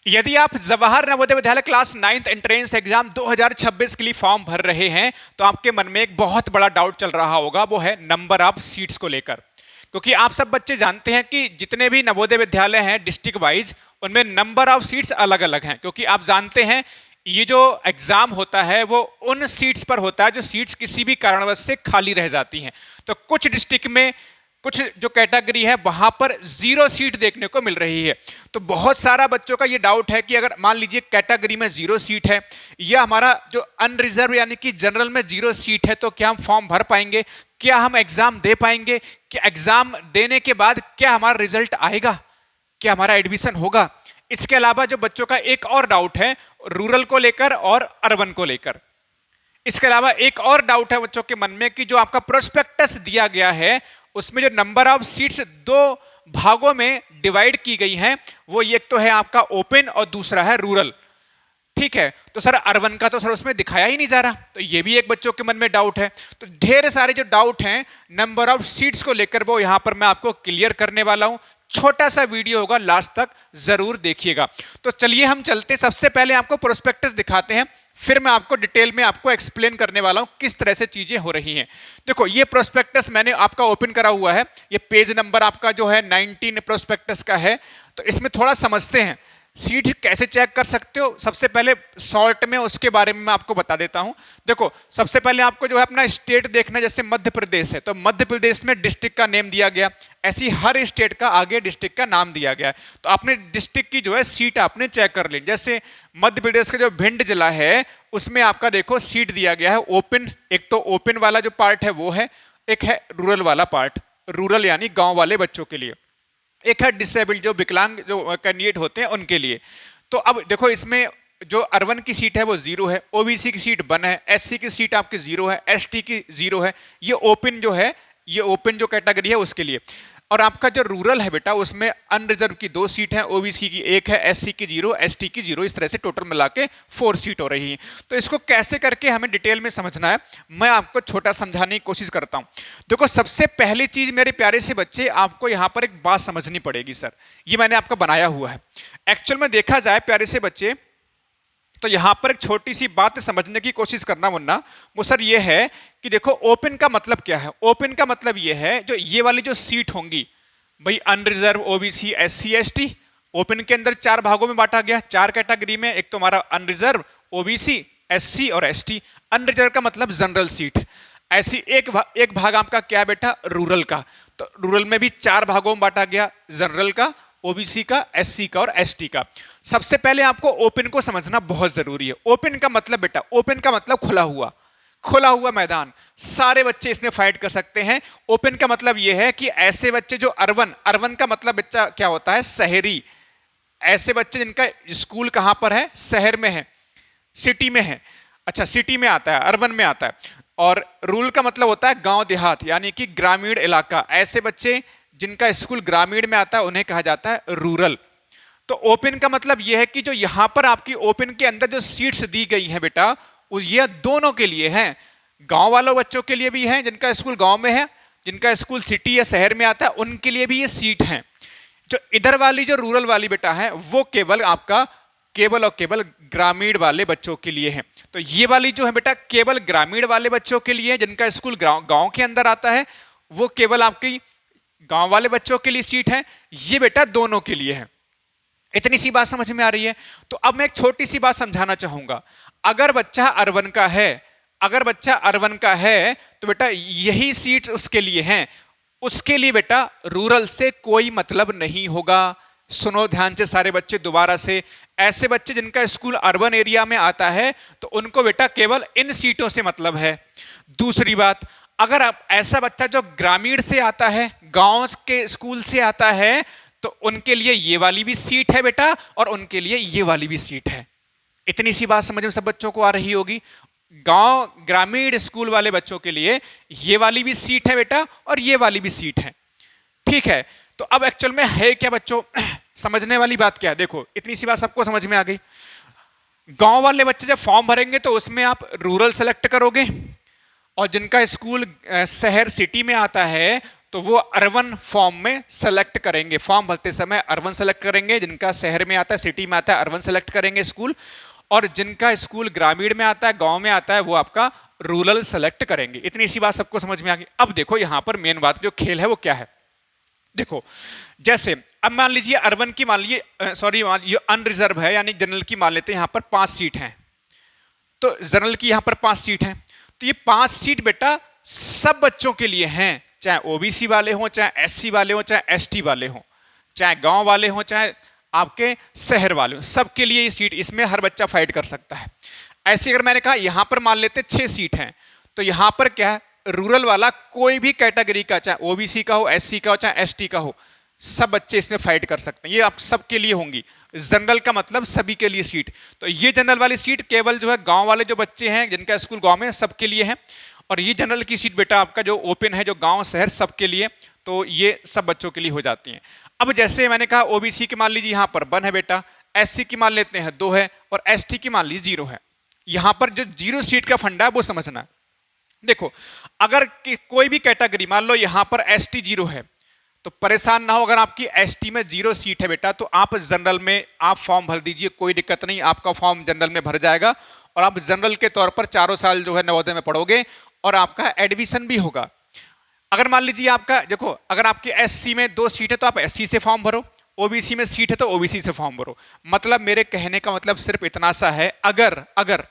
यदि आप Jawahar Navodaya Vidyalaya class 9th entrance exam 2026 के लिए फॉर्म भर रहे हैं तो आपके मन में एक बहुत बड़ा डाउट चल रहा होगा, वो है नंबर ऑफ सीट्स को लेकर। क्योंकि आप सब बच्चे जानते हैं कि जितने भी नवोदय विद्यालय हैं डिस्ट्रिक्ट वाइज, उनमें नंबर ऑफ सीट्स अलग अलग हैं। क्योंकि आप जानते हैं ये जो एग्जाम होता है वो उन सीट्स पर होता है जो सीट्स किसी भी कारणवश से खाली रह जाती हैं। तो कुछ डिस्ट्रिक्ट में कुछ जो कैटेगरी है वहां पर 0 सीट देखने को मिल रही है। तो बहुत सारा बच्चों का ये डाउट है कि अगर मान लीजिए कैटेगरी में 0 सीट है या हमारा जो अनरिजर्व यानी कि जनरल में 0 सीट है, तो क्या हम फॉर्म भर पाएंगे, क्या हम एग्जाम दे पाएंगे, क्या एग्जाम देने के बाद क्या हमारा रिजल्ट आएगा, क्या हमारा एडमिशन होगा। इसके अलावा जो बच्चों का एक और डाउट है रूरल को लेकर और अर्बन को लेकर। इसके अलावा एक और डाउट है बच्चों के मन में कि जो आपका प्रोस्पेक्टस दिया गया है उसमें जो नंबर ऑफ सीट्स 2 भागों में डिवाइड की गई हैं, वो एक तो है आपका ओपन और दूसरा है रूरल। ठीक है, तो सर अर्बन का तो सर उसमें दिखाया ही नहीं जा रहा, तो ये भी एक बच्चों के मन में डाउट है। तो ढेर सारे जो डाउट हैं नंबर ऑफ सीट्स को लेकर वो यहां पर मैं आपको क्लियर करने वाला हूं। छोटा सा वीडियो होगा, लास्ट तक जरूर देखिएगा। तो चलिए हम चलते, सबसे पहले आपको प्रोस्पेक्टस दिखाते हैं, फिर मैं आपको डिटेल में आपको एक्सप्लेन करने वाला हूं किस तरह से चीजें हो रही हैं। देखो ये प्रोस्पेक्टस मैंने आपका ओपन करा हुआ है, ये पेज नंबर आपका जो है 19 प्रोस्पेक्टस का है। तो इसमें थोड़ा समझते हैं सीट कैसे चेक कर सकते हो। सबसे पहले शॉर्ट में उसके बारे में मैं आपको बता देता हूं। देखो सबसे पहले आपको जो है अपना स्टेट देखना है। जैसे मध्य प्रदेश है तो मध्य प्रदेश में डिस्ट्रिक्ट का नेम दिया गया, ऐसी हर स्टेट का आगे डिस्ट्रिक्ट का नाम दिया गया है। तो आपने डिस्ट्रिक्ट की जो है सीट आपने चेक कर ली। जैसे मध्य प्रदेश का जो भिंड जिला है उसमें आपका देखो सीट दिया गया है ओपन। एक तो ओपन वाला जो पार्ट है वो है, एक है रूरल वाला पार्ट, रूरल यानी गांव वाले बच्चों के लिए, एक है डिसेबल्ड जो विकलांग जो कैंडिडेट होते हैं उनके लिए। तो अब देखो इसमें जो अर्बन की सीट है वो 0 है, ओबीसी की सीट 1 है, एससी की सीट आपकी 0 है, एसटी की 0 है। ये ओपन जो है, ये ओपन जो कैटेगरी है उसके लिए। और आपका जो रूरल है बेटा उसमें अनरिजर्व की 2 सीट है, ओबीसी की 1 है, एससी की 0, एसटी की 0, इस तरह से टोटल मिला के 4 सीट हो रही है। तो इसको कैसे करके हमें डिटेल में समझना है, मैं आपको छोटा समझाने की कोशिश करता हूं। देखो सबसे पहली चीज मेरे प्यारे से बच्चे, आपको यहां पर एक बात समझनी पड़ेगी। सर ये मैंने आपका बनाया हुआ है, एक्चुअल में देखा जाए प्यारे से बच्चे तो यहां पर एक छोटी सी बात समझने की कोशिश करना मुन्ना, वो सर ये है कि देखो ओपन का मतलब क्या है। ओपन का मतलब ये है जो ये वाली जो सीट होंगी भाई, unreserve, OBC, SC, ST, open के अंदर 4 भागों में बांटा गया, 4 कैटेगरी में। एक तो हमारा अनरिजर्व, ओबीसी, एससी और एसटी। अनरिजर्व का मतलब जनरल सीट। ऐसी एक भाग आपका क्या है बेटा, रूरल का। तो रूरल में भी 4 भागों में बांटा गया, जनरल का, ओबीसी का, एससी का और एसटी का। सबसे पहले आपको ओपन को समझना बहुत जरूरी है। ओपन का मतलब बेटा, ओपन का मतलब खुला हुआ, खुला हुआ मैदान, सारे बच्चे इसमें फाइट कर सकते हैं। ओपन का मतलब यह है कि ऐसे बच्चे जो अर्बन, अर्बन का मतलब बच्चा क्या होता है, शहरी। ऐसे बच्चे जिनका स्कूल कहां पर है, शहर में है, सिटी में है। अच्छा सिटी में आता है, अर्बन में आता है। और रूरल का मतलब होता है गांव देहात यानी कि ग्रामीण इलाका। ऐसे बच्चे जिनका स्कूल ग्रामीण में आता है उन्हें कहा जाता है रूरल। तो ओपन का मतलब यह है कि जो यहां पर आपकी ओपन के अंदर जो सीट्स दी गई हैं बेटा, ये दोनों के लिए हैं। गांव वालों बच्चों के लिए भी हैं जिनका स्कूल गांव में है, जिनका स्कूल सिटी या शहर में आता है उनके लिए भी ये सीट हैं। जो इधर वाली जो रूरल वाली बेटा है वो केवल आपका केवल और केवल ग्रामीण वाले बच्चों के लिए है। तो ये वाली जो है बेटा केवल ग्रामीण वाले बच्चों के लिए, जिनका स्कूल गांव के अंदर आता है, वो केवल आपकी गांव वाले बच्चों के लिए सीट है। ये बेटा दोनों के लिए है। इतनी सी बात समझ में आ रही है। तो अब मैं एक छोटी सी बात समझाना चाहूंगा। अगर बच्चा अर्बन का है, अगर बच्चा अर्बन का है तो बेटा यही सीट उसके लिए हैं। उसके लिए बेटा रूरल से कोई मतलब नहीं होगा। सुनो ध्यान से सारे बच्चे दोबारा से, ऐसे बच्चे जिनका स्कूल अर्बन एरिया में आता है तो उनको बेटा केवल इन सीटों से मतलब है। दूसरी बात, अगर आप ऐसा बच्चा जो ग्रामीण से आता है, गांव के स्कूल से आता है, तो उनके लिए ये वाली भी सीट है बेटा और उनके लिए ये वाली भी सीट है। इतनी सी बात समझ में सब बच्चों को आ रही होगी। गांव ग्रामीण स्कूल वाले बच्चों के लिए ये वाली भी सीट है बेटा और ये वाली भी सीट है। ठीक है, तो अब एक्चुअल में है क्या बच्चों, समझने वाली बात क्या है। देखो इतनी सी बात सबको समझ में आ गई। गांव वाले बच्चे जब फॉर्म भरेंगे तो उसमें आप रूरल सेलेक्ट करोगे, और जिनका स्कूल शहर सिटी में आता है तो वो अर्बन फॉर्म में सेलेक्ट करेंगे, फॉर्म भरते समय अर्बन सेलेक्ट करेंगे, जिनका शहर में आता है सिटी में आता है अर्बन सेलेक्ट करेंगे स्कूल, और जिनका स्कूल ग्रामीण में आता है गांव में आता है वो आपका रूरल सेलेक्ट करेंगे। इतनी सी बात सबको समझ में आ गई। अब देखो यहां पर मेन बात जो खेल है वो क्या है, देखो जैसे अब मान लीजिए अर्बन की मान लीजिए सॉरी ये अनरिजर्व है यानी जनरल की मान लेते हैं यहां पर 5 सीट हैं, तो जनरल की यहां पर 5 सीट हैं, तो ये 5 सीट बेटा सब बच्चों के लिए हैं, चाहे ओबीसी वाले हों, चाहे एससी वाले हों, चाहे एसटी वाले हों, चाहे गांव वाले हों, चाहे आपके शहर वाले हों, सबके लिए ये सीट, इसमें हर बच्चा फाइट कर सकता है। ऐसे अगर मैंने कहा यहां पर मान लेते 6 सीट हैं, तो यहां पर क्या है रूरल वाला कोई भी कैटेगरी का, चाहे ओबीसी का हो, एससी का हो, चाहे एसटी का हो, सब बच्चे इसमें फाइट कर सकते हैं, ये आप सबके लिए होंगी। जनरल का मतलब सभी के लिए सीट, तो ये जनरल वाली सीट केवल जो है गांव वाले जो बच्चे हैं जिनका स्कूल गांव में सबके लिए है, और ये जनरल की सीट बेटा आपका जो ओपन है जो गांव शहर सबके लिए, तो ये सब बच्चों के लिए हो जाती हैं। अब जैसे मैंने कहा ओबीसी की मान लीजिए यहां पर 1 है बेटा, एससी की मान लेते हैं 2 है, और एसटी की मान लीजिए 0 है। यहां पर जो 0 सीट का फंडा है वो समझना है। देखो अगर कोई भी कैटेगरी मान लो यहां पर एसटी 0 है, तो परेशान ना हो, अगर आपकी एसटी में 0 सीट है बेटा तो आप जनरल में आप फॉर्म भर दीजिए, कोई दिक्कत नहीं, आपका फॉर्म जनरल में भर जाएगा और आप जनरल के तौर पर 4 साल जो है नवोदय में पढ़ोगे और आपका एडमिशन भी होगा। अगर मान लीजिए आपका देखो अगर आपकी एससी में 2 सीट है तो आप एससी से फॉर्म भरो, ओबीसी में सीट है तो ओबीसी से फॉर्म भरो। मतलब मेरे कहने का मतलब सिर्फ इतना सा है, अगर अगर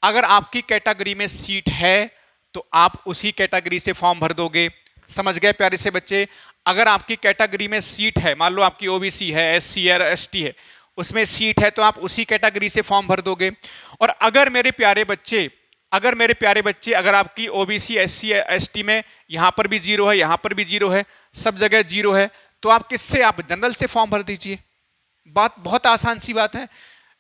अगर आपकी कैटेगरी में सीट है तो आप उसी कैटेगरी से फॉर्म भर दोगे। समझ गए प्यारे से बच्चे? अगर आपकी कैटेगरी में सीट है, मान लो आपकी ओबीसी है, एससी है, एसटी है, उसमें सीट है तो आप उसी कैटेगरी से फॉर्म भर दोगे। और अगर मेरे प्यारे बच्चे अगर आपकी ओबीसी एससी एसटी में यहां पर भी 0 है, यहां पर भी 0 है, सब जगह 0 है, तो आप किससे, आप जनरल से फॉर्म भर दीजिए। बात बहुत आसान सी बात है।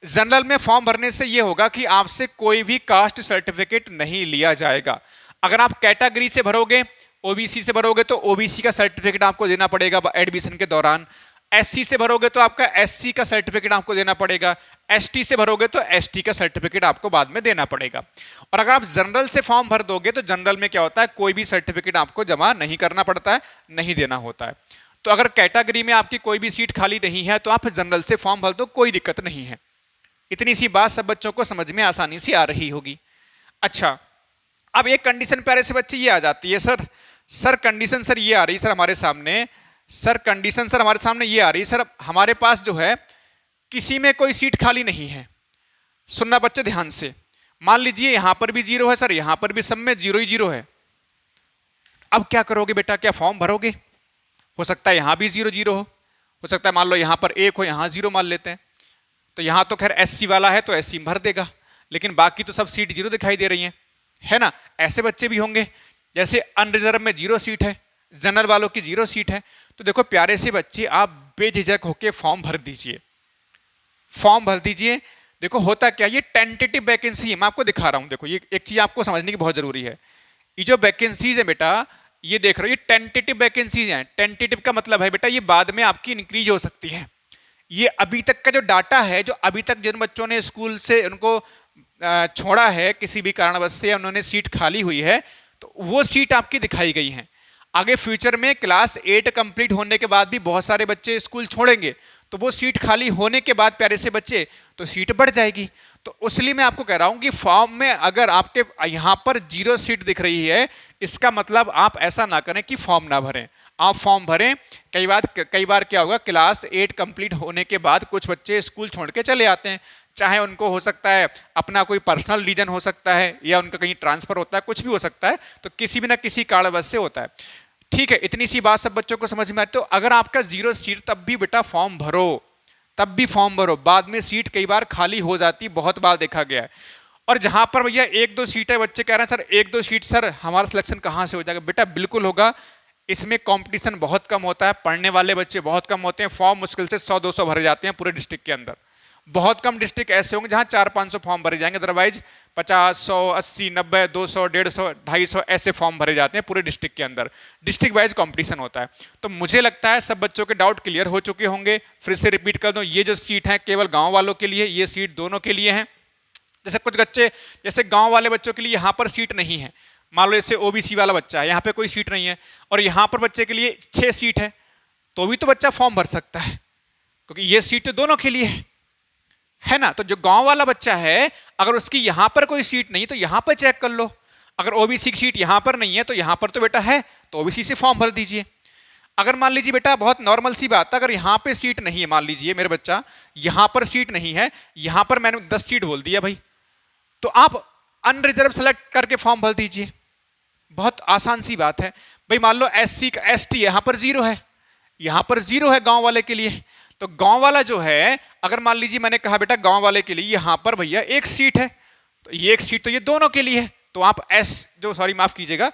जनरल में फॉर्म भरने से यह होगा कि आपसे कोई भी कास्ट सर्टिफिकेट नहीं लिया जाएगा। अगर आप कैटेगरी से भरोगे, ओबीसी से भरोगे तो ओबीसी का सर्टिफिकेट आपको देना पड़ेगा एडमिशन के दौरान, एससी से भरोगे तो आपका एससी का सर्टिफिकेट आपको देना पड़ेगा, एसटी से भरोगे तो एसटी का सर्टिफिकेट आपको बाद में देना पड़ेगा। और अगर आप जनरल से फॉर्म भर दोगे तो जनरल में क्या होता है, कोई भी सर्टिफिकेट आपको जमा नहीं करना पड़ता है, नहीं देना होता है। तो अगर कैटेगरी में आपकी कोई भी सीट खाली नहीं है तो आप जनरल से फॉर्म भर दो, कोई दिक्कत नहीं है। इतनी सी बात सब बच्चों को समझ में आसानी से आ रही होगी। अच्छा, अब एक कंडीशन प्यारे से बच्चे ये आ जाती है, सर कंडीशन सर ये आ रही सर हमारे सामने, सर कंडीशन सर हमारे सामने ये आ रही सर, हमारे पास जो है किसी में कोई सीट खाली नहीं है। सुनना बच्चे ध्यान से, मान लीजिए यहां पर भी 0 है सर, यहां पर भी सब में 0 ही 0 है। अब क्या करोगे बेटा, क्या फॉर्म भरोगे? हो सकता है यहां भी 0 0 हो सकता है मान लो यहां पर 1 हो, यहां 0 मान लेते हैं, तो यहां तो खैर एससी वाला है तो एससी भर देगा, लेकिन बाकी तो सब सीट 0 दिखाई दे रही है ना। ऐसे बच्चे भी होंगे जैसे अनरिजर्व में 0 सीट है, जनरल वालों की 0 सीट है। तो देखो प्यारे से बच्चे आप बेझिझक होकर फॉर्म भर दीजिए, फॉर्म भर दीजिए। देखो होता क्या, ये टेंटेटिव वैकेंसी है, मैं आपको दिखा रहा हूं। देखो ये एक चीज आपको समझने की बहुत जरूरी है, ये जो वैकेंसीज है बेटा, ये देख रहे हो, ये टेंटेटिव वैकेंसीज हैं। टेंटेटिव का मतलब है बेटा ये बाद में आपकी इंक्रीज हो सकती है। ये अभी तक का जो डाटा है, जो अभी तक जिन बच्चों ने स्कूल से उनको छोड़ा है किसी भी कारणवश से, उन्होंने सीट खाली हुई है, तो वो सीट आपकी दिखाई गई है। आगे फ्यूचर में क्लास 8 कंप्लीट होने के बाद भी बहुत सारे बच्चे स्कूल छोड़ेंगे, तो वो सीट खाली होने के बाद प्यारे से बच्चे तो सीट बढ़ जाएगी। तो इसलिए मैं आपको कह रहा हूं कि फॉर्म में अगर आपके यहां पर 0 सीट दिख रही है, इसका मतलब आप ऐसा ना करें कि फॉर्म ना भरें, आप फॉर्म भरें। कई बार क्या होगा, क्लास 8 कंप्लीट होने के बाद कुछ बच्चे स्कूल छोड़ के चले आते हैं, चाहे उनको हो सकता है अपना कोई पर्सनल रीजन हो सकता है, या उनका कहीं ट्रांसफर होता है, कुछ भी हो सकता है, तो किसी भी ना किसी कारणवश से होता है। ठीक है, इतनी सी बात सब बच्चों को समझ में आती। तो अगर आपका 0 सीट तब भी बेटा फॉर्म भरो, तब भी फॉर्म भरो। बाद में सीट कई बार खाली हो जाती, बहुत बार देखा गया है। और जहां पर भैया 1-2 सीट है, बच्चे कह रहे हैं सर 1-2 सीट सर हमारा सिलेक्शन कहां से हो जाएगा? बेटा बिल्कुल होगा, इसमें कंपटीशन बहुत कम होता है, पढ़ने वाले बच्चे बहुत कम होते हैं, फॉर्म मुश्किल से 100-200 भरे जाते हैं पूरे डिस्ट्रिक्ट के अंदर। बहुत कम डिस्ट्रिक्ट ऐसे होंगे जहां 400-500 फॉर्म भरे जाएंगे, अदरवाइज 50, 100, 80, 90, 200, 150, 250 ऐसे फॉर्म भरे जाते हैं पूरे डिस्ट्रिक्ट के अंदर। डिस्ट्रिक्ट वाइज कंपटीशन होता है। तो मुझे लगता है सब बच्चों के डाउट क्लियर हो चुके होंगे। फिर से रिपीट कर दूं, ये जो सीट है केवल गांव वालों के लिए, ये सीट दोनों के लिए है। जैसे कुछ बच्चे, जैसे गांव वाले बच्चों के लिए यहां पर सीट नहीं है, मान लो जैसे ओबीसी वाला बच्चा है, यहाँ पे कोई सीट नहीं है और यहाँ पर बच्चे के लिए 6 सीट है, तो भी तो बच्चा फॉर्म भर सकता है, क्योंकि ये सीट तो दोनों के लिए है ना। तो जो गांव वाला बच्चा है, अगर उसकी यहां पर कोई सीट नहीं तो यहां पर चेक कर लो, अगर ओबीसी की सीट यहां पर नहीं है तो यहां पर तो बेटा है, तो ओबीसी से फॉर्म भर दीजिए। अगर मान लीजिए बेटा बहुत नॉर्मल सी बात है, अगर यहां पे सीट नहीं है, मान लीजिए मेरे बच्चा यहां पर सीट नहीं है, यहां पर मैंने 10 सीट बोल दिया भाई, तो आप अनरिजर्व सेलेक्ट करके फॉर्म भर दीजिए। बहुत आसान सी बात है भाई। मान लो एससी का एसटी यहां पर 0 है, यहां पर 0 है गांव वाले के लिए, तो गांव वाला जो है, अगर मान लीजिए मैंने कहा बेटा गांव वाले के लिए यहां पर भैया 1 सीट है, तो ये 1 सीट तो ये दोनों के लिए है, तो आप माफ कीजिएगा,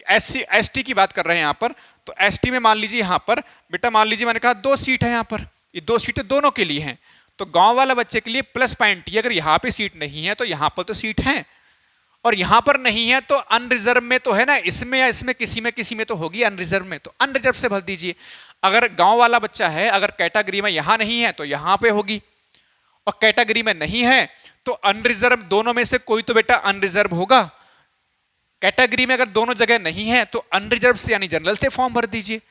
एससी एसटी की बात कर रहे हैं यहां पर, तो एसटी में मान लीजिए यहां पर बेटा मान लीजिए मैंने कहा 2 सीट है, यहां पर ये 2 सीटें दोनों के लिए हैं, तो गांव वाला बच्चे के लिए प्लस पॉइंट ये, अगर यहां पे सीट नहीं है तो यहां पर तो सीट है, और यहां पर नहीं है तो अनरिजर्व में तो है ना, इसमें या इसमें किसी में तो होगी, अनरिजर्व में तो अनरिजर्व से भर दीजिए। अगर गांव वाला बच्चा है, अगर कैटेगरी में यहां नहीं है तो यहां पे होगी, और कैटेगरी में नहीं है तो अनरिजर्व, दोनों में से कोई तो बेटा अनरिजर्व होगा। कैटेगरी में अगर दोनों जगह नहीं है तो अनरिजर्व से यानी जनरल से फॉर्म भर दीजिए,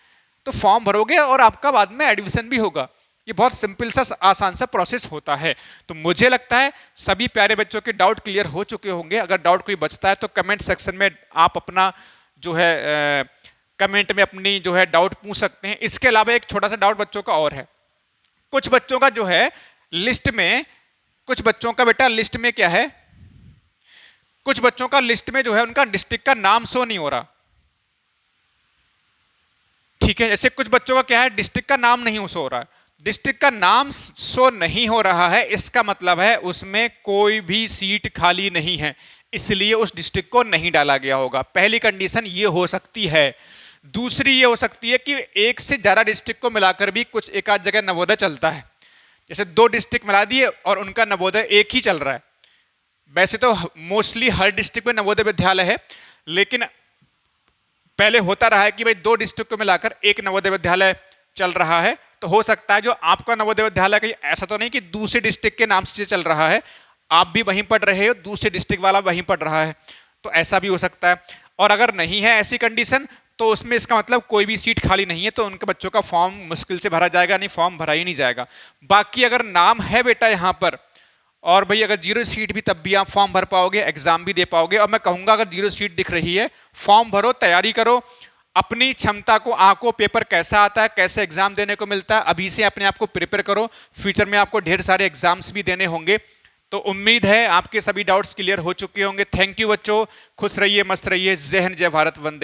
तो फॉर्म भरोगे और आपका बाद में एडमिशन भी होगा। ये बहुत सिंपल सा आसान सा प्रोसेस होता है। तो मुझे लगता है सभी प्यारे बच्चों के डाउट क्लियर हो चुके होंगे। अगर डाउट कोई बचता है तो कमेंट सेक्शन में आप अपना जो है कमेंट में अपनी जो है डाउट पूछ सकते हैं। इसके अलावा एक छोटा सा डाउट बच्चों का और है, कुछ बच्चों का जो है लिस्ट में, कुछ बच्चों का बेटा लिस्ट में क्या है, कुछ बच्चों का लिस्ट में जो है उनका डिस्ट्रिक्ट का नाम शो नहीं हो रहा, ठीक है। जैसे कुछ बच्चों का क्या है, डिस्ट्रिक्ट का नाम नहीं शो हो रहा है, डिस्ट्रिक्ट का नाम शो नहीं हो रहा है, इसका मतलब है उसमें कोई भी सीट खाली नहीं है, इसलिए उस डिस्ट्रिक्ट को नहीं डाला गया होगा। पहली कंडीशन ये हो सकती है। दूसरी ये हो सकती है कि एक से ज्यादा डिस्ट्रिक्ट को मिलाकर भी कुछ एक आध जगह नवोदय चलता है, जैसे 2 डिस्ट्रिक्ट मिला दिए और उनका नवोदय एक ही चल रहा है। वैसे तो मोस्टली हर डिस्ट्रिक्ट में नवोदय विद्यालय है, लेकिन पहले होता रहा है कि भाई 2 डिस्ट्रिक्ट को मिलाकर एक नवोदय विद्यालय चल रहा है, तो हो सकता है जो आपका नवोदय विद्यालय कहीं ऐसा तो नहीं कि दूसरे डिस्ट्रिक्ट के नाम से चल रहा है, आप भी वहीं पढ़ रहे हो, दूसरे डिस्ट्रिक्ट वाला वहीं पढ़ रहा है, तो ऐसा भी हो सकता है। और अगर नहीं है ऐसी कंडीशन तो उसमें इसका मतलब कोई भी सीट खाली नहीं है, तो उनके बच्चों का फॉर्म मुश्किल से भरा जाएगा, नहीं फॉर्म भरा ही नहीं जाएगा। बाकी अगर नाम है बेटा यहाँ पर और भाई अगर 0 सीट भी, तब भी आप फॉर्म भर पाओगे, एग्जाम भी दे पाओगे। और मैं कहूंगा अगर 0 सीट दिख रही है, फॉर्म भरो, तैयारी करो, अपनी क्षमता को आंको, पेपर कैसा आता है, कैसे एग्जाम देने को मिलता है, अभी से अपने आप को प्रिपेयर करो, फ्यूचर में आपको ढेर सारे एग्जाम्स भी देने होंगे। तो उम्मीद है आपके सभी डाउट्स क्लियर हो चुके होंगे। थैंक यू बच्चों, खुश रहिए, मस्त रहिए, जय हिंद, जय भारत, वंदे।